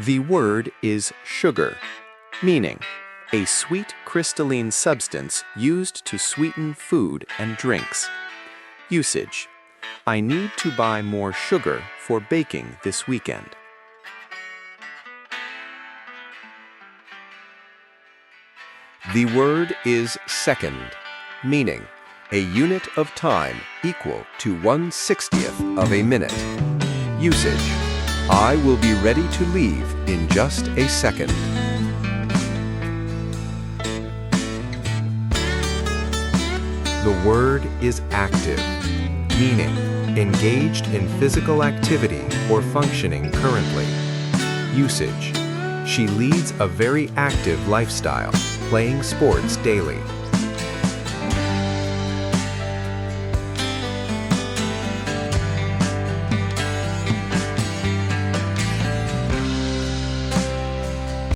The word is sugar, meaning a sweet crystalline substance used to sweeten food and drinks. Usage: I need to buy more sugar for baking this weekend. The word is second, meaning a unit of time equal to 1/60th of a minute. Usage: I will be ready to leave in just a second. The word is active, meaning engaged in physical activity or functioning currently. Usage: she leads a very active lifestyle, playing sports daily.